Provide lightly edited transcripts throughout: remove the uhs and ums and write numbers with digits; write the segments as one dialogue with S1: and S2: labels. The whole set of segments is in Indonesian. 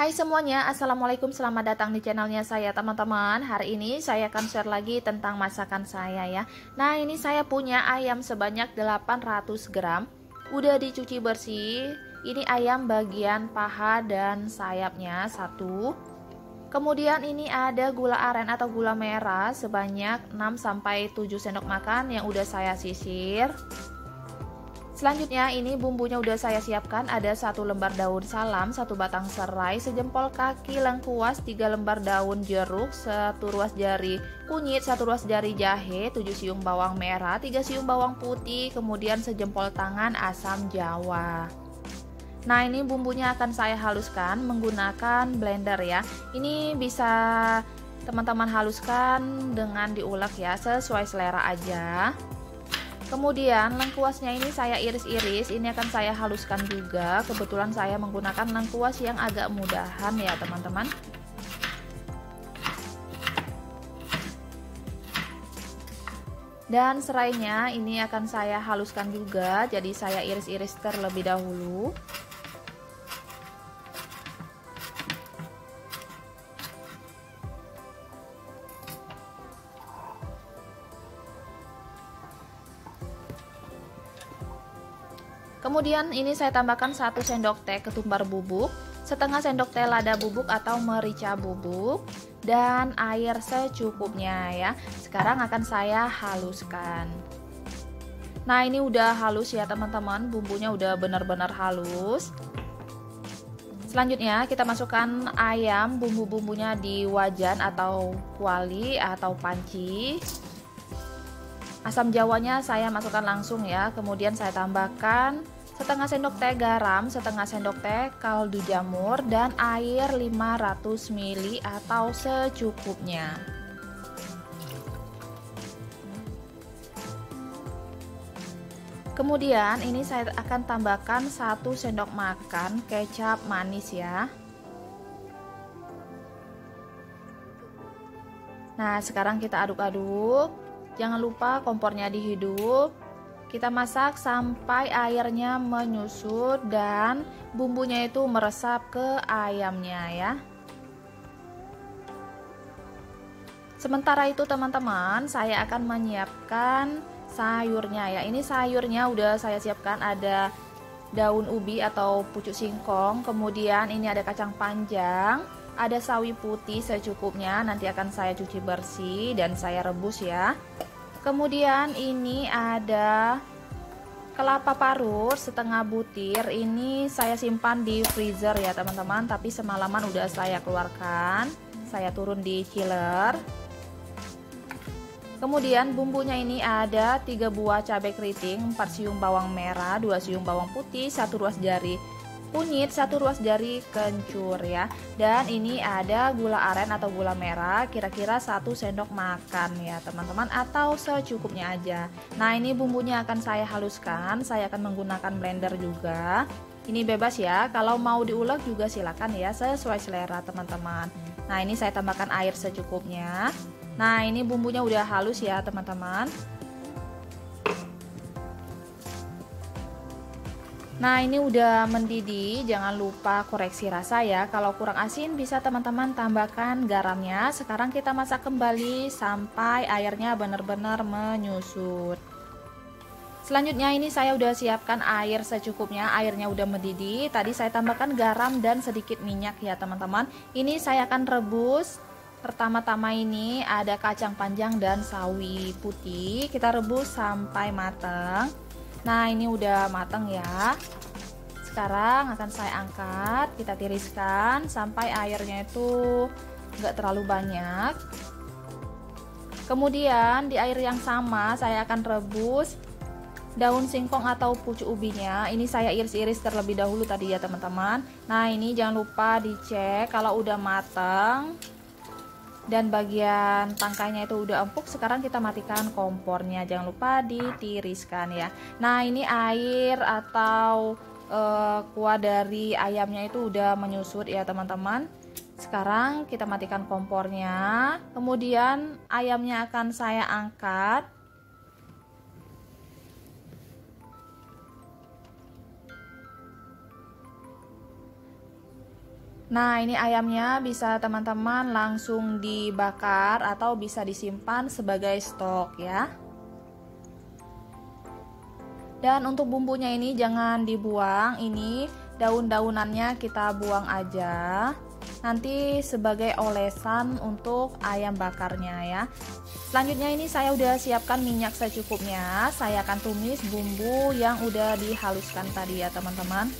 S1: Hai semuanya, Assalamualaikum, selamat datang di channelnya saya teman-teman. Hari ini saya akan share lagi tentang masakan saya ya. Nah ini saya punya ayam sebanyak 800 gram. Udah dicuci bersih. Ini ayam bagian paha dan sayapnya satu. Kemudian ini ada gula aren atau gula merah sebanyak 6-7 sendok makan yang udah saya sisir. Selanjutnya ini bumbunya udah saya siapkan, ada 1 lembar daun salam, 1 batang serai, sejempol kaki lengkuas, 3 lembar daun jeruk, 1 ruas jari kunyit, 1 ruas jari jahe, 7 siung bawang merah, 3 siung bawang putih, kemudian sejempol tangan asam jawa. Nah ini bumbunya akan saya haluskan menggunakan blender ya. Ini bisa teman-teman haluskan dengan diulek ya, sesuai selera aja. Kemudian lengkuasnya ini saya iris-iris, ini akan saya haluskan juga. Kebetulan saya menggunakan lengkuas yang agak mudahan ya teman-teman. Dan serainya ini akan saya haluskan juga, jadi saya iris-iris terlebih dahulu. Kemudian ini saya tambahkan 1 sendok teh ketumbar bubuk, setengah sendok teh lada bubuk atau merica bubuk, dan air secukupnya ya. Sekarang akan saya haluskan. Nah ini udah halus ya teman-teman, bumbunya udah benar-benar halus. Selanjutnya kita masukkan ayam, bumbu-bumbunya di wajan atau kuali atau panci. Asam jawanya saya masukkan langsung ya, kemudian saya tambahkan setengah sendok teh garam, setengah sendok teh kaldu jamur, dan air 500 ml atau secukupnya. Kemudian ini saya akan tambahkan 1 sendok makan kecap manis ya. Nah sekarang kita aduk-aduk. Jangan lupa kompornya dihidup. Kita masak sampai airnya menyusut dan bumbunya itu meresap ke ayamnya ya. Sementara itu teman-teman, saya akan menyiapkan sayurnya ya. Ini sayurnya udah saya siapkan, ada daun ubi atau pucuk singkong, kemudian ini ada kacang panjang, ada sawi putih secukupnya, nanti akan saya cuci bersih dan saya rebus ya. Kemudian ini ada kelapa parut setengah butir, ini saya simpan di freezer ya teman-teman, tapi semalaman udah saya keluarkan, saya turun di chiller. Kemudian bumbunya ini ada 3 buah cabai keriting, 4 siung bawang merah, 2 siung bawang putih, 1 ruas jari kunyit, 1 ruas jari kencur ya. Dan ini ada gula aren atau gula merah, kira-kira 1 sendok makan ya teman-teman, atau secukupnya aja. Nah ini bumbunya akan saya haluskan, saya akan menggunakan blender juga. Ini bebas ya, kalau mau diulek juga silakan ya, sesuai selera teman-teman. Nah ini saya tambahkan air secukupnya. Nah ini bumbunya udah halus ya teman-teman. Nah ini udah mendidih, jangan lupa koreksi rasa ya. Kalau kurang asin bisa teman-teman tambahkan garamnya. Sekarang kita masak kembali sampai airnya benar-benar menyusut. Selanjutnya ini saya udah siapkan air secukupnya, airnya udah mendidih. Tadi saya tambahkan garam dan sedikit minyak ya teman-teman. Ini saya akan rebus. Pertama-tama ini ada kacang panjang dan sawi putih, kita rebus sampai matang. Nah ini udah matang ya. Sekarang akan saya angkat, kita tiriskan sampai airnya itu nggak terlalu banyak. Kemudian di air yang sama saya akan rebus daun singkong atau pucuk ubinya. Ini saya iris-iris terlebih dahulu tadi ya teman-teman. Nah ini jangan lupa dicek kalau udah matang dan bagian tangkainya itu udah empuk. Sekarang kita matikan kompornya, jangan lupa ditiriskan ya. Nah ini air atau kuah dari ayamnya itu udah menyusut ya teman-teman. Sekarang kita matikan kompornya, kemudian ayamnya akan saya angkat. Nah, ini ayamnya bisa teman-teman langsung dibakar atau bisa disimpan sebagai stok ya. Dan untuk bumbunya ini jangan dibuang, ini daun-daunannya kita buang aja. Nanti sebagai olesan untuk ayam bakarnya ya. Selanjutnya ini saya udah siapkan minyak secukupnya. Saya akan tumis bumbu yang udah dihaluskan tadi ya teman-teman.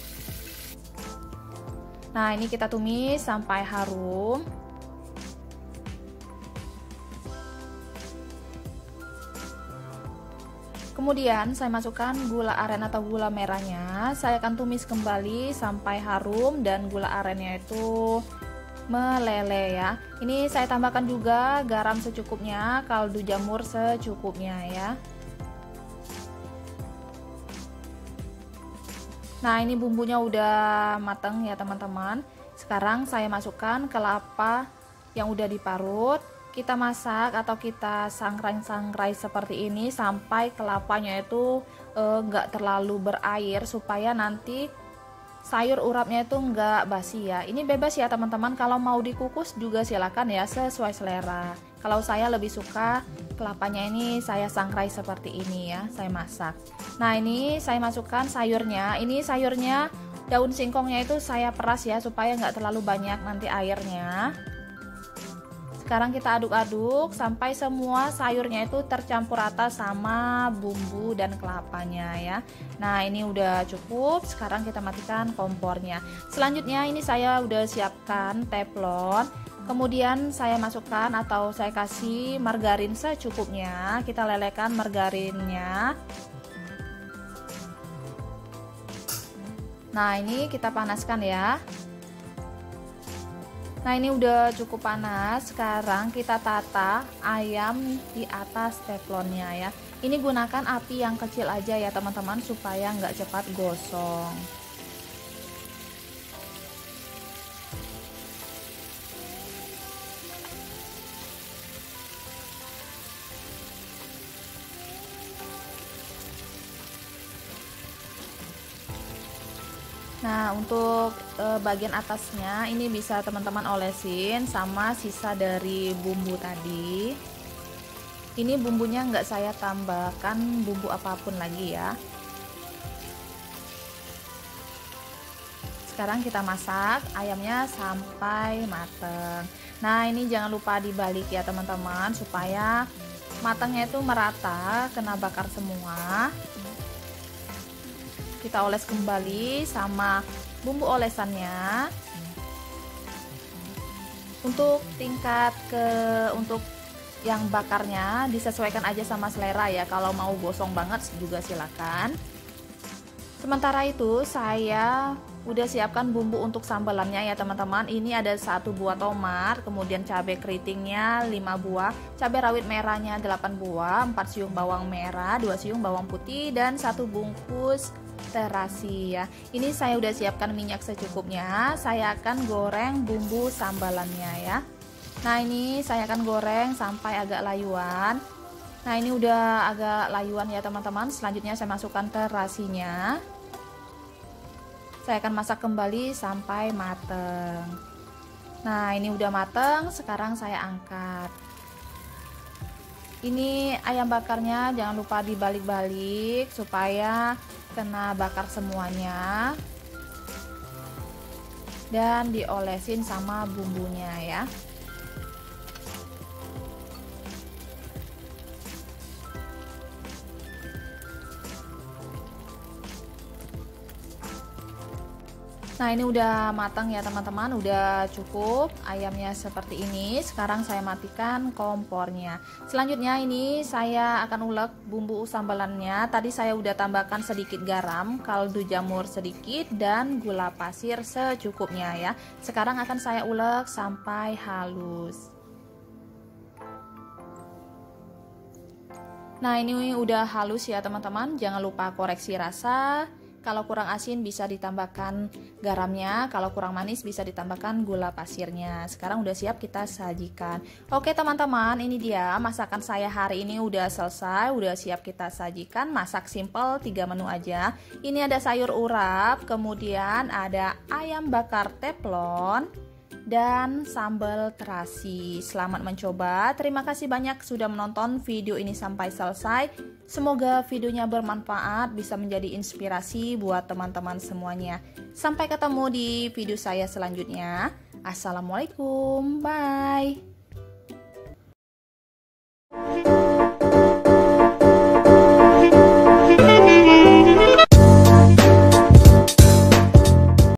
S1: Nah, ini kita tumis sampai harum. Kemudian saya masukkan gula aren atau gula merahnya. Saya akan tumis kembali sampai harum dan gula arennya itu meleleh ya. Ini saya tambahkan juga garam secukupnya, kaldu jamur secukupnya ya. Nah, ini bumbunya udah mateng ya teman-teman. Sekarang saya masukkan kelapa yang udah diparut. Kita masak atau kita sangrai-sangrai seperti ini sampai kelapanya itu nggak terlalu berair, supaya nanti sayur urapnya itu nggak basi ya. Ini bebas ya teman-teman, kalau mau dikukus juga silakan ya, sesuai selera. Kalau saya lebih suka kelapanya ini saya sangrai seperti ini ya, saya masak. Nah, ini saya masukkan sayurnya. Ini sayurnya daun singkongnya itu saya peras ya, supaya nggak terlalu banyak nanti airnya. Sekarang kita aduk-aduk sampai semua sayurnya itu tercampur rata sama bumbu dan kelapanya ya. Nah, ini udah cukup. Sekarang kita matikan kompornya. Selanjutnya ini saya udah siapkan teflon. Kemudian saya masukkan atau saya kasih margarin secukupnya. Kita lelehkan margarinnya. Nah, ini kita panaskan ya. Nah, ini udah cukup panas. Sekarang kita tata ayam di atas teflonnya ya. Ini gunakan api yang kecil aja ya teman-teman, supaya nggak cepat gosong. Nah, untuk bagian atasnya ini bisa teman-teman olesin sama sisa dari bumbu tadi. Ini bumbunya nggak saya tambahkan bumbu apapun lagi ya. Sekarang kita masak ayamnya sampai mateng. Nah, ini jangan lupa dibalik ya teman-teman, supaya matangnya itu merata, kena bakar semua. Kita oles kembali sama bumbu olesannya. Untuk tingkat untuk yang bakarnya disesuaikan aja sama selera ya. Kalau mau gosong banget juga silakan. Sementara itu saya udah siapkan bumbu untuk sambalannya ya teman-teman. Ini ada 1 buah tomat, kemudian cabai keritingnya 5 buah, cabai rawit merahnya 8 buah, 4 siung bawang merah, 2 siung bawang putih, dan 1 bungkus terasi ya. Ini saya udah siapkan minyak secukupnya. Saya akan goreng bumbu sambalannya ya. Nah, ini saya akan goreng sampai agak layuan. Nah, ini udah agak layuan ya teman-teman. Selanjutnya saya masukkan terasinya. Saya akan masak kembali sampai mateng. Nah, ini udah mateng. Sekarang saya angkat. Ini ayam bakarnya jangan lupa dibalik-balik supaya kena bakar semuanya, dan diolesin sama bumbunya ya. Nah, ini udah matang ya teman-teman, udah cukup ayamnya seperti ini. Sekarang saya matikan kompornya. Selanjutnya ini saya akan ulek bumbu sambalannya. Tadi saya udah tambahkan sedikit garam, kaldu jamur sedikit, dan gula pasir secukupnya ya. Sekarang akan saya ulek sampai halus. Nah, ini udah halus ya teman-teman. Jangan lupa koreksi rasa. Kalau kurang asin bisa ditambahkan garamnya, kalau kurang manis bisa ditambahkan gula pasirnya. Sekarang udah siap kita sajikan. Oke teman-teman, ini dia masakan saya hari ini udah selesai, udah siap kita sajikan. Masak simple 3 menu aja. Ini ada sayur urap, kemudian ada ayam bakar teflon, dan sambal terasi. Selamat mencoba. Terima kasih banyak sudah menonton video ini sampai selesai. Semoga videonya bermanfaat, bisa menjadi inspirasi buat teman-teman semuanya. Sampai ketemu di video saya selanjutnya. Assalamualaikum, bye.